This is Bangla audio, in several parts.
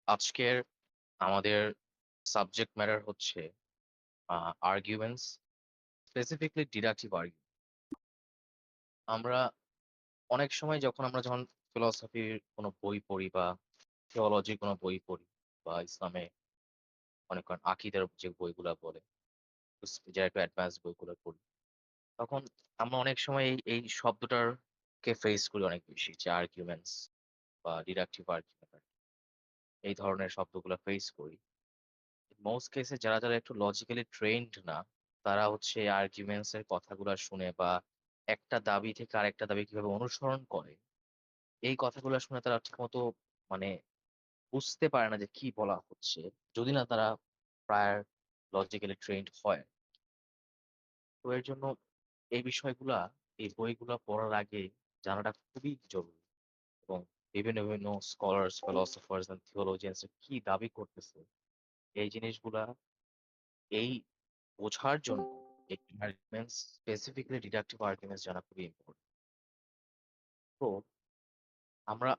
আজকের আমাদের সাবজেক্ট ম্যাটার হচ্ছে আর্গুমেন্টস, স্পেসিফিকলি ডিডাকটিভ আর্গুমেন্ট। আমরা অনেক সময় যখন ফিলসফির কোনো বই পড়ি বা থিওলজির কোনো বই পড়ি বা ইসলামে অনেক আকিদের যে বইগুলা বলে, যারা একটু অ্যাডভান্স বইগুলো পড়ি, তখন আমরা অনেক সময় এই শব্দটার কে ফেস করি অনেক বেশি, যে আর্গুমেন্টস বা ডিডাকটিভ আর্গুমেন্ট, এই ধরনের শব্দগুলো ফেস করি। মোস্ট কেসে যারা একটু লজিক্যালি ট্রেন্ড না, তারা হচ্ছে আর্গুমেন্টস এর কথাগুলো শুনে বা একটা দাবি থেকে আরেকটা দাবি কিভাবে অনুসরণ করে, এই কথাগুলো শুনে তারা ঠিকমতো মানে বুঝতে পারে না যে কি বলা হচ্ছে, যদি না তারা প্রায় লজিক্যালি ট্রেন্ড হয়। তো এর জন্য এই বিষয়গুলা, এই বইগুলা পড়ার আগে জানাটা খুবই জরুরি। এবং বিভিন্ন স্কলার্স, ফিলোসফার্স এন্ড থিওলজিয়ানস কি দাবি করতেছে, এই জিনিসগুলা এই বোঝার জন্য এই আর্গুমেন্টস, স্পেসিফিক্যালি ডিডাকটিভ আর্গুমেন্টস জানা খুবই ইম্পর্টেন্ট। তো আমরা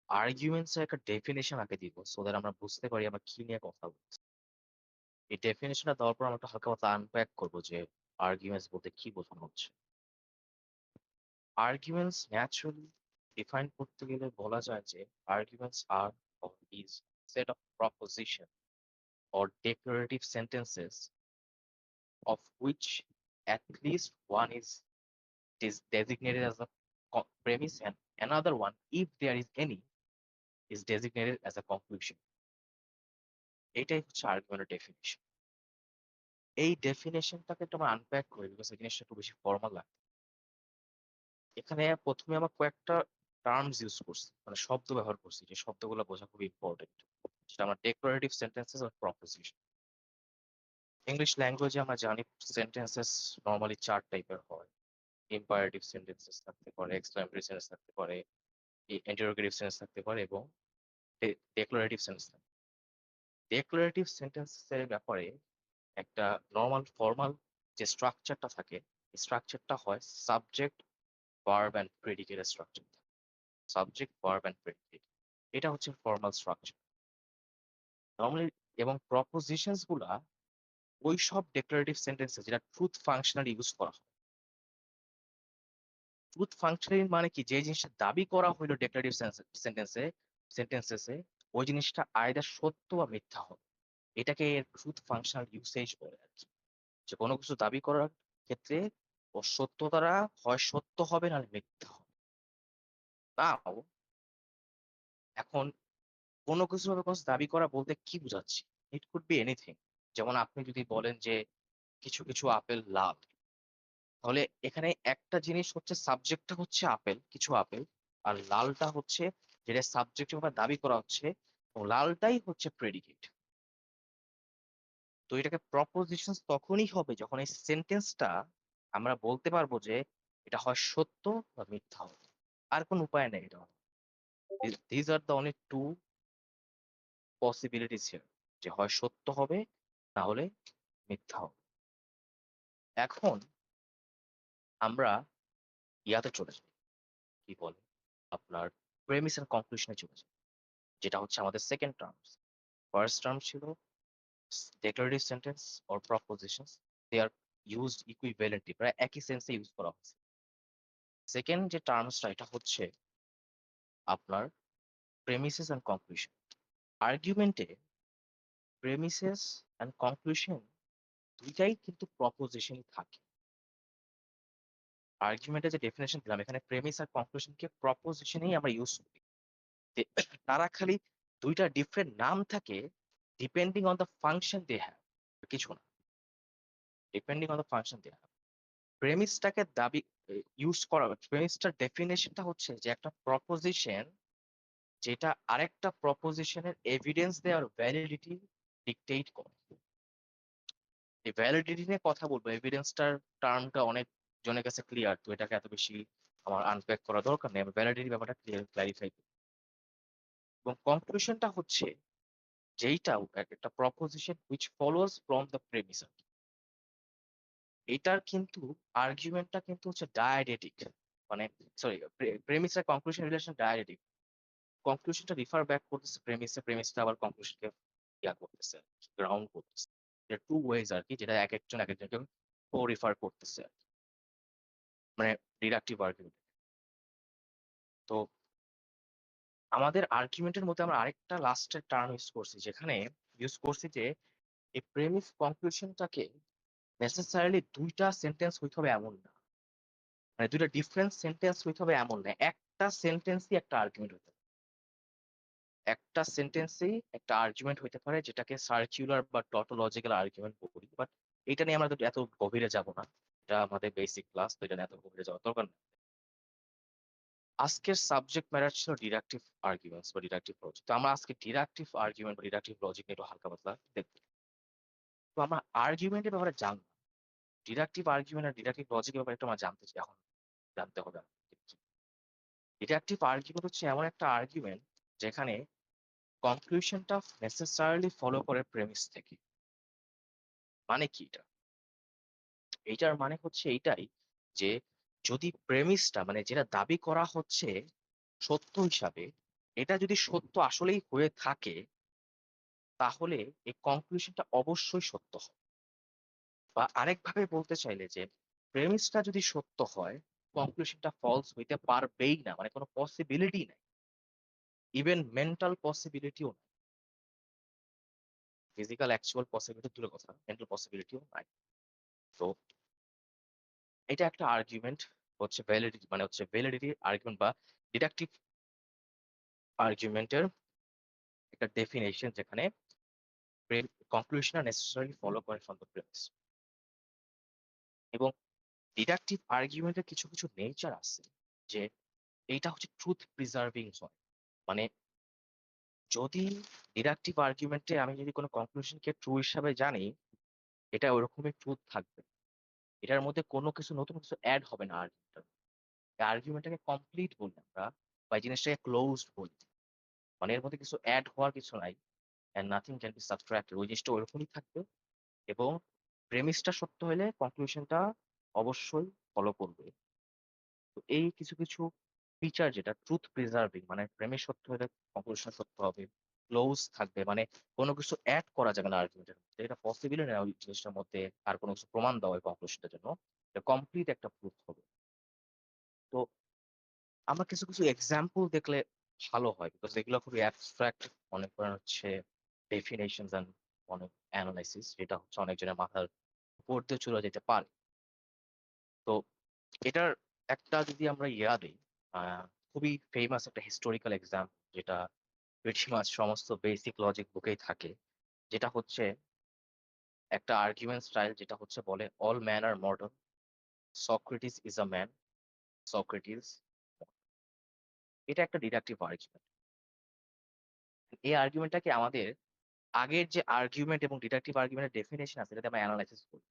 আর্গুমেন্টস এর একটা ডেফিনেশন আগে দিব, সো দ্যাট আমরা বুঝতে পারি আমরা কি নিয়ে কথা বলছি। এই ডেফিনেশনটা দেওয়ার পর আমরা একটু হালকা পাতলা আনপ্যাক করবো যে আর্গুমেন্টস বলতে কি বোঝানো হচ্ছে। আর্গুমেন্টস ন্যাচুরালি ডিফাইন করতে গেলে বলা যায় যে arguments are is set of proposition or declarative sentences of which at least one is designated as a premise, and another one, if there is any, is designated as a conclusion. এটাই হচ্ছে আর্গুমেন্টের ডেফিনেশন। এই ডেফিনেশনটাকে একটু আমরা আনপ্যাক করি, বিকজ এই জিনিসটা একটু বেশি ফর্মাল লাগে। এখানে প্রথমে আমরা কয়েকটা টার্মস ইউজ করছি, মানে শব্দ ব্যবহার করছি, যে শব্দগুলো বোঝা খুব ইম্পর্টেন্ট। সেটা আমরা ডেক্লারেটিভ সেন্টেন্সেস আর প্রপোজিশন। ইংলিশ ল্যাঙ্গুয়েজে আমরা জানি সেন্টেন্সেস নর্মালি চার টাইপের হয়। ইম্পারেটিভ সেন্টেন্সেস থাকতে পারে, এক্সক্লেমেটরি সেন্টেন্স থাকতে পারে, ইন্টারোগেটিভ সেন্টেন্স থাকতে পারে, এবং ডেক্লারেটিভ সেন্টেন্স থাকতে পারে। ডেক্লারেটিভ সেন্টেন্সের ব্যাপারে একটা নর্মাল ফর্মাল যে স্ট্রাকচারটা থাকে, এই স্ট্রাকচারটা হয় subject, verb and predicate structure. Subject, verb and predicate, এটা হচ্ছে ফর্মাল স্ট্রাকচার নর্মালি। এবং প্রপোজিশনস গুলা ওই সব ডেক্লারেটিভ সেন্টেন্সে যেটা ট্রুথ ফাংশনাল ইউজ করা হয়। ট্রুথ ফাংশনাল মানে কি, যে জিনিসটা দাবি করা হইলো ডেক্লারেটিভ সেন্টেন্সেসে, ওই জিনিসটা আইদার সত্য বা মিথ্যা হবে। এটাকে ট্রুথ ফাংশনাল ইউসেজ বলে আর কি। যে কোনো কিছু দাবি করার ক্ষেত্রে ও সত্যতারা হয় সত্য হবে না মিথ্যা হবে। নাও, এখন কোনো কিছু ভাবে কোনো দাবি করা বলতে কি বুঝাচ্ছি? It could be anything. যেমন আপনি যদি বলেন যে কিছু আপেল লাল, তাহলে এখানে একটা জিনিস হচ্ছে, সাবজেক্টটা হচ্ছে আপেল, কিছু আপেল, আর লালটা হচ্ছে যেটা সাবজেক্ট ভাবে দাবি করা হচ্ছে, এবং লালটাই হচ্ছে প্রেডিকেট। তো এটাকে প্রপোজিশন তখনই হবে যখন এই সেন্টেন্সটা আমরা বলতে পারবো যে এটা হয় সত্য বা মিথ্যা হবে। আর কোন উপায় নেই এটা। These are the only two possibilities here, যে হয় সত্য হবে, না হলে মিথ্যা হবে। এখন আমরা ইয়াতে চলে যাই, কি বলে আপনার প্রেমিস এন্ড কনক্লুশনে চলে যাই, যেটা হচ্ছে আমাদের সেকেন্ড টার্মস। ফার্স্ট টার্ম ছিল declarative sentence or propositions, they are used equivalently, প্রায় একই সেন্সে ইউজ করা হচ্ছে। সেকেন্ড যে টার্মসটা, এটা হচ্ছে আপনার প্রেমিসেস অ্যান্ড কনক্লুশন। আর্গুমেন্টে প্রেমিসেস অ্যান্ড কনক্লুশন দুইটাই কিন্তু প্রপোজিশনই থাকে। আর্গুমেন্টের যে ডেফিনেশন দিলাম, এখানে প্রেমিস আর কনক্লুশনকে প্রপোজিশনেই আমরা ইউজ করি। তারা খালি দুইটা ডিফারেন্ট নাম থাকে depending on the function they have, কিছু না, depending on the function they have. প্রেমিসটাকে দাবি ইউজ করা, প্রেমিসটার ডেফিনেশনটা হচ্ছে যে একটা প্রপোজিশন যেটা আরেকটা প্রপোজিশনের এভিডেন্স দেওয়ার ভ্যালিডিটি ডিকটেট করে। এই ভ্যালিডিটি নিয়ে কথা বলবো, এভিডেন্সটার টার্মটা অনেক জনের কাছে ক্লিয়ার, তো এটাকে এত বেশি আমার আনপ্যাক করা দরকার নেই, আমি ভ্যালিডিটির ব্যাপারটা ক্লারিফাই করি। এবং কনক্লুশনটা হচ্ছে যেইটাও একটা proposition which follows from the premise. এটার কিন্তু আর্গুমেন্টটা কিন্তু হচ্ছে ডায়াডেটিক, মানে সরি, প্রেমিস আর কনক্লুশন রিলেশন ডায়াডেটিক। কনক্লুশনটা রিফার ব্যাক করতেছে প্রেমিসে, প্রেমিসটা আবার কনক্লুশনকে করতেছে, গ্রাউন্ড করতেছে। এটা 2 ওয়েজ আরকি, যেটা একেকজন একেকজনকে রিফার করতেছে আরকি। মানে ডিডাকটিভ আর্গুমেন্ট। তো আমাদের আর্গুমেন্টের মধ্যে আমরা আরেকটা লাস্টের টার্ম ইউজ করছি, যেখানে ইউজ করছি যে এই প্রেমিস কনক্লুশনটাকে নেসেসারিলি ২ টা সেন্টেন্স হইতে হবে এমন না। মানে ২ টা ডিফারেন্ট সেন্টেন্স হইতে হবে এমন না। একটা সেন্টেন্সই একটা আর্গুমেন্ট হইতে পারে। একটা সেন্টেন্সেই একটা আর্গুমেন্ট হইতে পারে, যেটাকে সার্কুলার বা টটোলজিক্যাল আর্গুমেন্ট বলি। বাট এটা নিয়ে আমরা তো এত গভীরে যাব না। এটা আমাদের বেসিক ক্লাস, তো এটা নিয়ে এত গভীরে যাওয়ার দরকার নেই। আজকের সাবজেক্ট ম্যাটার ছিল ডিডাকটিভ আর্গুমেন্টস বা ডিডাকটিভ লজিক। তো আমরা আজকে ডিডাকটিভ আর্গুমেন্ট বা ডিডাকটিভ লজিক নিয়ে একটু হালকা পাতলা দেখব। তো আমরা আর্গুমেন্টের ব্যাপারে জানলাম। ডিডাকটিভ আর্গুমেন্ট আর ডিডাকটিভ লজিকের ব্যাপারে একটু আমরা জানতে চাই, এখন জানতে হবে আমাদের কি। ডিডাকটিভ আর্গুমেন্ট হচ্ছে এমন একটা আর্গুমেন্ট যেখানে কনক্লুশনটা নেসেসারিলি ফলো করে প্রেমিস থেকে। মানে কি এটা? এইটার মানে হচ্ছে এইটাই যে যদি প্রেমিসটা মানে যেটা দাবি করা হচ্ছে সত্য হিসাবে, এটা যদি সত্য আসলেই হয়ে থাকে, তাহলে এই কনক্লুশনটা অবশ্যই সত্য হয়। বা আরেকভাবে বলতে চাইলে যে প্রেমিসটা যদি সত্য হয়, কনক্লুশনটা ফলস হইতে পারবেই না। মানে কোনো পসিবিলিটি নাই। ইভেন মেন্টাল পসিবিলিটিও নাই। ফিজিক্যাল অ্যাকচুয়াল পসিবিলিটি দূরের কথা, মেন্টাল পসিবিলিটিও নাই। তো এটা একটা আর্গুমেন্ট হচ্ছে ভ্যালিডিটি, মানে হচ্ছে ভ্যালিডিটি আর্গুমেন্ট বা ডিডাকটিভ আর্গুমেন্টের একটা ডেফিনেশন, যেখানে কনক্লুশন নেসেসারিলি ফলো করে ফ্রম দ্য প্রেমিস। এবং ডিডাকটিভ আর্গুমেন্টের কিছু কিছু নেচার আছে, যে এইটা হচ্ছে ট্রুথ প্রিজার্ভিং হয়। মানে যদি ডিডাকটিভ আর্গুমেন্টে আমি যদি কোনো কনক্লুশনকে ট্রু হিসাবে জানি, এটা ওরকমই ট্রুথ থাকবে। এটার মধ্যে কোনো কিছু নতুন কিছু অ্যাড হবে না আর্গুমেন্টের। আর্গুমেন্টটাকে কমপ্লিট বলি আমরা, বা এই জিনিসটাকে ক্লোজড বলি। মানে এর মধ্যে কিছু অ্যাড হওয়ার কিছু নাই। And nothing can be subtracted. ওই জিনিসটা ওরকমই থাকবে। এবং প্রেমিসটা সত্য হলে কনক্লুশনটা অবশ্যই ফলো করবে। তো এই কিছু কিছু ফিচার, যেটা ট্রুথ প্রিজার্ভিং, মানে প্রেমিস সত্য হলে কনক্লুশন সত্য হবে, ক্লোজ থাকবে, মানে কোনো কিছু অ্যাড করা যাবে না আর্গুমেন্টের মধ্যে। এটা পসিবলই না ওই জিনিসটার মধ্যে আর কোনো কিছু প্রমাণ দেওয়া হয় কনক্লুশনটার জন্য। এটা কমপ্লিট একটা প্রুফ হবে। তো আমরা কিছু কিছু এক্সাম্পল দেখলে ভালো হয়, বিকজ এগুলো খুবই অ্যাবস্ট্রাক্ট। মনে করেন হচ্ছে ডেফিনেশনস এন্ড অনেক অ্যানালাইসিস, যেটা হচ্ছে অনেকজনের মাথার উপর দিয়ে চলে যেতে পারে। তো এটার একটা যদি আমরা দিই, আহ, খুবই ফেমাস একটা হিস্টোরিক্যাল এক্সাম, যেটা pretty much সমস্ত বেসিক লজিক বুকেই থাকে, যেটা হচ্ছে একটা আর্গুমেন্ট স্টাইল, যেটা হচ্ছে বলে all man are mortal, Socrates is a man, Socrates. এটা একটা ডিডাকটিভ আর্গুমেন্ট। এই আর্গুমেন্টটাকে আমাদের আগের যে আর্গুমেন্ট এবং ডিডাকটিভ আর্গুমেন্টের ডেফিনেশন আছে, এটাতে আমরা অ্যানালাইসিস করি।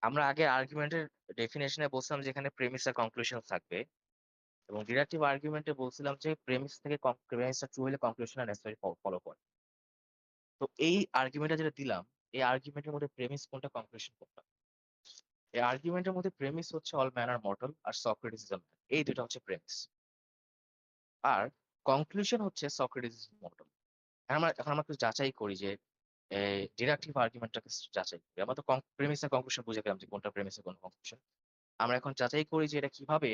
আমরা আগে আর্গুমেন্টের ডেফিনেশনে বলছিলাম যে এখানে প্রেমিস আর কনক্লুশন থাকবে, এবং ডিডাকটিভ আর্গুমেন্টে বলছিলাম যে প্রেমিস থেকে প্রেমিসটা ট্রু হলে কনক্লুশন নেসেসারি ফলো করে। তো এই আর্গুমেন্টটা যেটা দিলাম, এই আর্গুমেন্টের মধ্যে প্রেমিস কোনটা, কনক্লুশন কোনটা? এই আর্গুমেন্টের মধ্যে প্রেমিস হচ্ছে অল ম্যান আর মর্টাল আর সক্রেটিস ইজ আ ম্যান, এই দুটো হচ্ছে প্রেমিস। আর কনক্লুশন হচ্ছে সক্রেটিস ইজ মর্টাল। এখন আমরা একটু যাচাই করি যে ডিডাকটিভ আর্গুমেন্টটাকে যাচাই করি। আমরা তো প্রেমিস আর কনক্লুশন বুঝে গেলাম যে কোনটা প্রেমিস আর কোন কনক্লুশন। আমরা এখন যাচাই করি যে এটা কিভাবে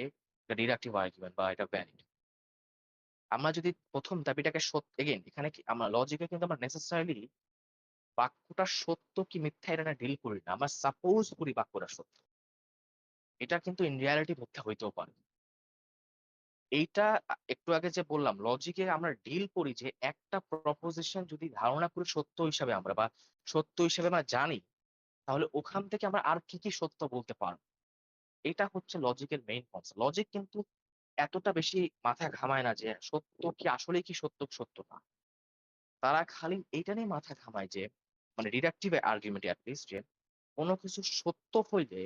ডিডাকটিভ আর্গুমেন্ট বা এটা ভ্যালিড। আমরা যদি প্রথম দাবিটাকে সত্য, এগেইন এখানে কি আমরা লজিকে কিন্তু আমরা নেসেসারিলি বাক্যটা সত্য কি মিথ্যা এটা ডিল করি না, আমরা সাপোজ করি বাক্যটা সত্য। এটা কিন্তু ইন রিয়ালিটি মিথ্যা হইতেও পারে। এইটা একটু আগে যে বললাম, লজিকে আমরা ডিল করি যে একটা প্রপোজিশন যদি ধারণা করি সত্য হিসাবে আমরা, বা সত্য হিসাবে আমরা জানি, তাহলে ওখান থেকে আমরা আর কি কি সত্য বলতে পারবো। এটা হচ্ছে লজিকের মেইন কনসেপ্ট। লজিক কিন্তু এতটা বেশি মাথা ঘামায় না যে সত্য কি আসলেই কি সত্য সত্য না। তারা খালি এইটা নিয়ে মাথা ঘামায় যে, মানে ডিডাকটিভ আর্গুমেন্ট অ্যাটলিস্ট, যে কোনো কিছু সত্য হইলে,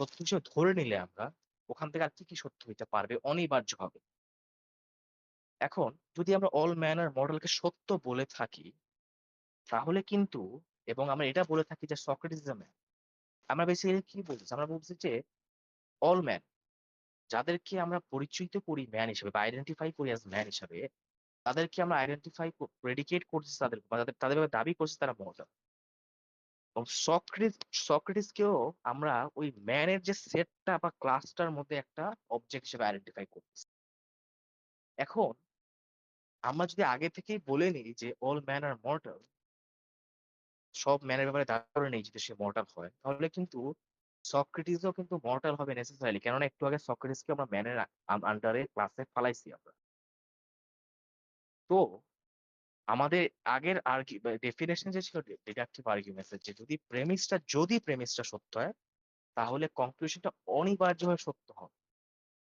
সত্য হিসেবে ধরে নিলে আমরা ওখান থেকে আর কি কি সত্য হইতে পারবে অনিবার্যভাবে। এখন যদি আমরা অল ম্যানার মডেলকে সত্য বলে থাকি, তাহলে কিন্তু, এবং আমরা এটা বলে থাকি যে সক্রেটিস ইজ আ ম্যান, আমরা বেসিক্যালি কি বলছি? আমরা বলছি যে অল ম্যান, যাদেরকে আমরা পরিচিত করি ম্যান হিসেবে বা আইডেন্টিফাই করি অ্যাজ ম্যান হিসাবে, তাদেরকে আমরা আইডেন্টিফাই প্রেডিকেট করছি তাদের বা তাদের ব্যাপারে দাবি করছি তারা মর্টাল। এবং সক্রেটিসকেও আমরা ওই ম্যানের যে সেটটা বা ক্লাসটার মধ্যে একটা অবজেক্ট হিসেবে আইডেন্টিফাই করতেছি। এখন আমরা যদি আগে থেকেই বলে নিই যে অল ম্যান আর মর্টাল, সব ম্যানের ব্যাপারে দাবি করে নেই যদি সে মর্টাল হয়, তাহলে কিন্তু সক্রেটিসও কিন্তু মর্টাল হবে নেসেসারিলি। কেননা একটু আগে সক্রেটিসকে আমরা ম্যানের আন্ডারে ক্লাসে ফালাইছি আমরা। তো আমাদের আগের ডেফিনেশন যে ছিল ডিডাকটিভ আর্গুমেন্টস এর, যে যদি প্রেমিসটা সত্য হয় তাহলে কনক্লুশনটা অনিবার্যভাবে সত্য হবে।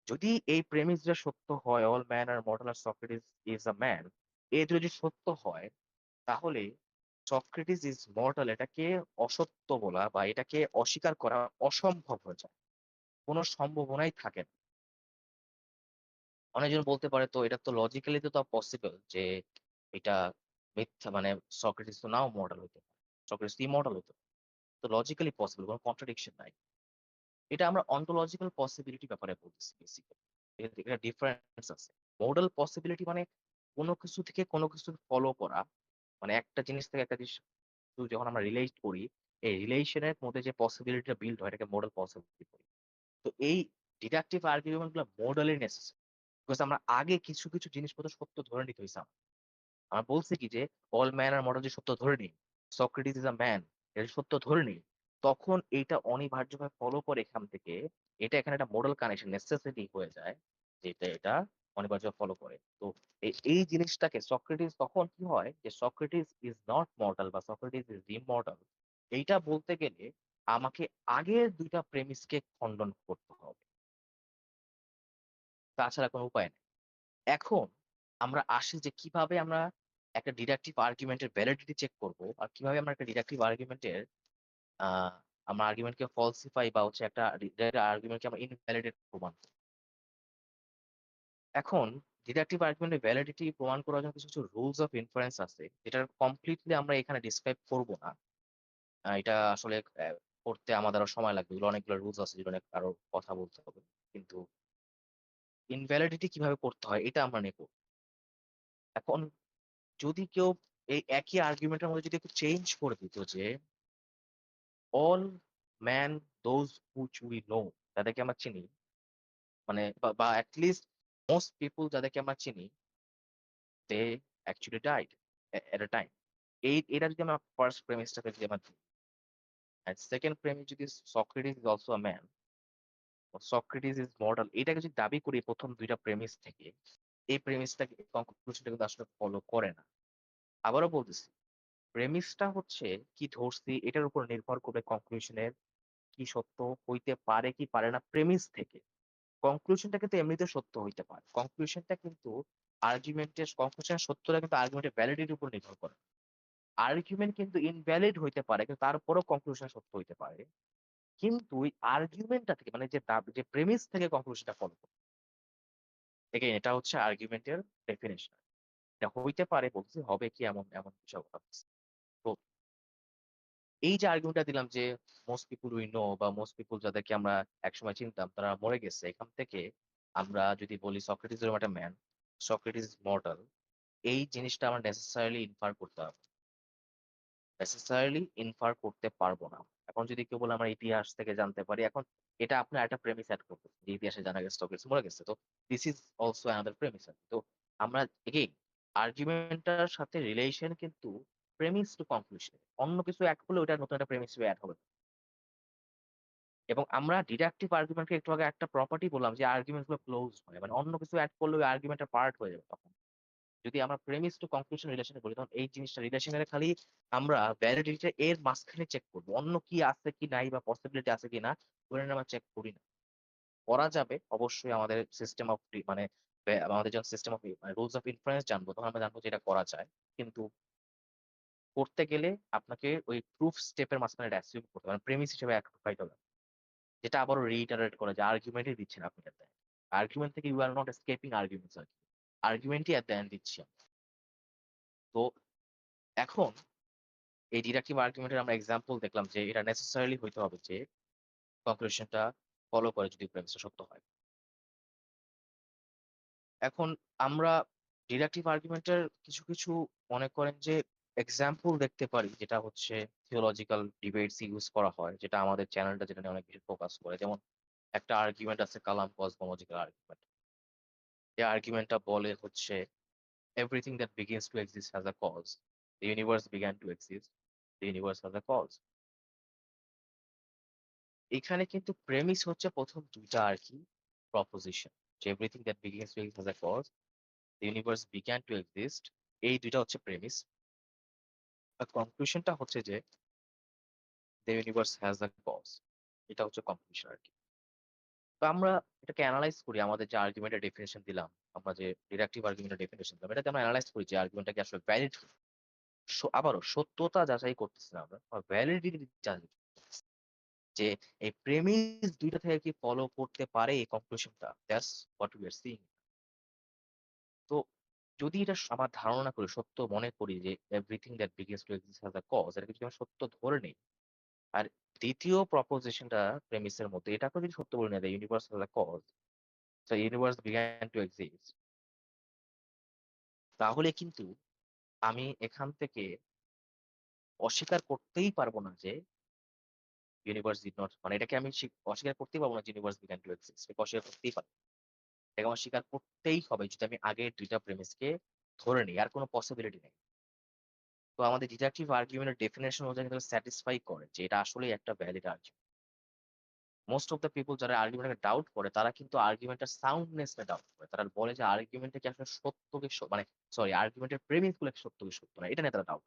যদি এই প্রেমিসটা সত্য হয়, অল ম্যান আর মর্টাল আর সক্রেটিস ইজ আ ম্যান, এ যদি সত্য হয় তাহলে সক্রেটিস ইজ মর্টাল এটাকে অসত্য বলা বা এটাকে অস্বীকার করা অসম্ভব হয়ে যায়, কোনো সম্ভাবনাই থাকে না। অনেকজন বলতে পারে তো এটা তো লজিক্যালি তো পসিবল যে এটা মিথ্যা, মানে সক্রেটিস তো নাও মর্টাল হইতে পারে, সক্রেটিস ইমর্টাল হইতে পারে। তো লজিক্যালি পসিবল, কোনো কন্ট্রাডিকশন নাই। এটা আমরা অন্টোলজিক্যাল পসিবিলিটি ব্যাপারে বলতেছি বেসিক্যালি। এটা ডিফারেন্স আছে। মডাল পসিবিলিটি মানে কোনো কিছু থেকে কোনো কিছু ফলো করা, মানে একটা জিনিস থেকে একটা জিনিস যখন আমরা রিলেট করি, এই রিলেশনের মধ্যে যে পসিবিলিটিটা বিল্ড হয় এটাকে মডাল পসিবিলিটি বলি। তো এই ডিডাকটিভ আর্গুমেন্ট গুলো মডালি নেসেসারি, বিকজ আমরা আগে কিছু কিছু জিনিসপত্র সত্য ধরে নিতে হয়েছে। আমরা বলছি কি যে অল ম্যান আর মর্টাল যে সত্য ধরে নিই, সক্রেটিস ইজ আ ম্যান, এটা সত্য ধরে নিই, তখন এইটা অনিবার্যভাবে ফলো করে এখান থেকে, এটা এখানে একটা মোডাল কানেকশন নেসেসিটি হয়ে যায়, যেটা এটা অনিবার্যভাবে ফলো করে। তো এই জিনিসটাকে সক্রেটিস, তখন কি হয় যে সক্রেটিস ইজ নট মর্টাল বা সক্রেটিস ইজ ইমমর্টাল, এইটা বলতে গেলে আমাকে আগের দুইটা প্রেমিসকে খণ্ডন করতে হবে, তাছাড়া কোনো উপায় নেই। এখন আমরা আসি যে কিভাবে আমরা একটা ডিডাকটিভ আর্গুমেন্টের ভ্যালিডিটি চেক করব আর কিভাবে আমরা একটা ডিডাকটিভ আর্গুমেন্টের আহ আমরা আর্গুমেন্টকে ফলসিফাই বা হচ্ছে একটা আর্গুমেন্টকে আমরা ইনভ্যালিডেট প্রমাণ করব। এখন ডিডাকটিভ আর্গুমেন্টের ভ্যালিডিটি প্রমাণ করার জন্য কিছু কিছু রুলস অফ ইনফারেন্স আছে, যেটা কমপ্লিটলি আমরা এখানে ডিসক্রাইব করব না। এটা আসলে করতে আমাদের আরো সময় লাগবে, এগুলো অনেকগুলো রুলস আছে যেগুলো নিয়ে আরো কথা বলতে হবে। কিন্তু ইনভ্যালিডিটি কিভাবে করতে হয় এটা আমরা নেব। এখন যদি কেউ এই একই আর্গুমেন্টের মধ্যে যদি একটু চেঞ্জ করে দিত যে all man those হুচ we know, যাদেরকে আমরা চিনি, মানে বা অ্যাটলিস্ট মোস্ট পিপল যাদেরকে আমরা চিনি, they actually died at a time. এটা যদি আমরা ফার্স্ট প্রেমিসটাকে যদি আমরা দিই, আর সেকেন্ড প্রেমিস যদি Socrates is also a man, Socrates is mortal, এটাকে যদি দাবি করি প্রথম দুইটা প্রেমিস থেকে, এই প্রেমিসটাকে কনক্লুশনটা কিন্তু আসলে ফলো করে না। আবারও বলতেছি, প্রেমিসটা হচ্ছে কি ধরছি এটার উপর নির্ভর করবে কনক্লুশনের কি সত্য হইতে পারে কি পারে না প্রেমিস থেকে। কনক্লুশনটা কিন্তু এমনিতে সত্য হইতে পারে, কনক্লুশনটা কিন্তু আর্গুমেন্টের কনক্লুশনের সত্যটা কিন্তু আর্গুমেন্টের ভ্যালিডিটির উপর নির্ভর করে। আর্গুমেন্ট কিন্তু ইনভ্যালিড হইতে পারে কিন্তু তারপরেও কনক্লুশন সত্য হইতে পারে। কিন্তু ওই আর্গুমেন্টটা থেকে, মানে যে প্রেমিস থেকে কনক্লুশনটা ফলো করে, এগেইন এটা হচ্ছে আর্গুমেন্টের ডেফিনেশন। এটা হইতে পারে বলছি, হবে কি এমন এমন বিষয় কথা বলছি। তো এই যে আর্গুমেন্টটা দিলাম যে মোস্ট পিপুল উই নো বা মোস্ট পিপুল যাদেরকে আমরা একসময় চিনতাম তারা মরে গেছে, এখান থেকে আমরা যদি বলি সক্রেটিস এরকম একটা ম্যান, সক্রেটিস মর্টাল, এই জিনিসটা আমরা নেসেসারিলি ইনফার করতে পারবো না। এখন যদি কেউ বলে আমরা ইতিহাস থেকে জানতে পারি, এখন এটা আপনার একটা প্রেমিস অ্যাড করতে যে ইতিহাসে জানা গেছে সক্রেটিস মরে গেছে, তো this is also another premise. তো আমরা এগেইন আর্গুমেন্টটার সাথে রিলেশন কিন্তু প্রেমিস টু কনক্লুশন, অন্য কিছু অ্যাড করলে ওটা নতুন একটা প্রেমিস অ্যাড হবে। এবং আমরা ডিডাকটিভ আর্গুমেন্টকে একটু আগে একটা প্রপার্টি বললাম যে আর্গুমেন্ট গুলো ক্লোজ হয়, মানে অন্য কিছু অ্যাড করলে ওই আর্গুমেন্টের পার্ট হয়ে যাবে তখন। যদি আমরা প্রেমিস টু কনক্লুশন রিলেশনে বলি তখন এই জিনিসটা রিলেশনের খালি আমরা ভ্যালিডিটিটা এর মাঝখানে চেক করবো, অন্য কি আছে কি নাই বা পসিবিলিটি আছে কি না ওটা নিয়ে আমরা চেক করি না। করা যাবে অবশ্যই, আমাদের সিস্টেম অফ মানে আমাদের যখন সিস্টেম অফ মানে রুলস অফ ইনফারেন্স জানবো তখন আমরা জানবো যে এটা করা যায়। কিন্তু করতে গেলে আপনাকে ওই প্রুফ স্টেপের মাঝখানে এটা অ্যাসিউম করতে হবে, মানে প্রেমিস হিসেবে অ্যাপ্লাই হবে, যেটা আবারও রিইটারেট করে যে আর্গুমেন্টই দিচ্ছেন আপনি এত, আর্গুমেন্ট থেকে you are not escaping arguments আর কি, আর্গুমেন্টই এট দ্য এন্ড দিচ্ছি আমরা। তো এখন এই ডিডাকটিভ আর্গুমেন্টের আমরা এক্সাম্পল দেখলাম যে এটা নেসেসারিলি হইতে হবে যে কনক্লুশনটা ফলো করে যদি প্রেমিসটা সত্য হয়। এখন আমরা ডিডাকটিভ আর্গুমেন্টের কিছু মনে করেন যে এক্সাম্পল দেখতে পারি যেটা হচ্ছে থিওলজিক্যাল ডিবেটস ইউজ করা হয় যেটা আমাদের চ্যানেলটা যেটা নিয়ে অনেক বেশি ফোকাস করে। যেমন একটা আর্গুমেন্ট আছে কালাম কসমোলজিক্যাল আর্গুমেন্ট। এই আর্গুমেন্টটা বলে হচ্ছে everything that begins to exist has a cause. The universe began to exist. The universe has a cause. এখানে কিন্তু প্রেমিস হচ্ছে ১ম ২ টা আরকি প্রপোজিশন। যে everything that begins to exist has a cause. The universe began to exist. এই ২ টা হচ্ছে প্রেমিস। আর কনক্লুশনটা হচ্ছে যে the universe has a cause. এটা হচ্ছে কনক্লুশন আরকি। তো আমরা এটাকে এনালাইজ করি আমাদের যে আর্গুমেন্টের ডেফিনিশন দিলাম, আমরা যে ডিডাকটিভ আর্গুমেন্টের ডেফিনিশন দিলাম, এটাকে আমরা এনালাইজ করি যে আর্গুমেন্টটা কি আসলে ভ্যালিড। আবারও সত্যতা যাচাই করতেছি না আমরা। ভ্যালিডিটি যাচাই করতেছি। যে এই প্রেমিস ২ টা থেকে কি ফলো করতে পারে এই কনক্লুশনটা? That's what we are seeing. তো যদি এটা আমার ধারণা করি, সত্য মনে করি যে everything that begins to exist has a cause, এটাকে যদি আমরা সত্য ধরে নেই। আর ২য় প্রপোজিশনটা প্রেমিসের মধ্যে এটাকেও যদি সত্য বলে নেই, the universe has a cause, so universe began to exist. তাহলে কিন্তু আমি এখান থেকে অস্বীকার করতেই পারব না যে ইউনিভার্স ডিড নট, মানে এটাকে আমি অস্বীকার করতেই পারব না যে ইউনিভার্স বিগ্যান টু এক্সিস্ট। এটাকে অস্বীকার করতেই পারব না। এটাকে আমার স্বীকার করতেই হবে যদি আমি আগের ২ টা প্রেমিসকে ধরে নিই। আর কোন পসিবিলিটি নেই। তো আমাদের ডিডাকটিভ আর্গুমেন্টের ডেফিনিশন অনুযায়ী কিন্তু স্যাটিসফাই করে যে এটা আসলেই একটা valid argument. Most of the people যারা আর্গুমেন্টকে ডাউট করে তারা কিন্তু আর্গুমেন্টের সাউন্ডনেস টা ডাউট করে। তারা বলে যে আর্গুমেন্টটা কি আসলে সত্য কি মানে সরি আর্গুমেন্টের প্রেমিস গুলো কি সত্য কি সত্য না। এটা নিয়ে তারা ডাউট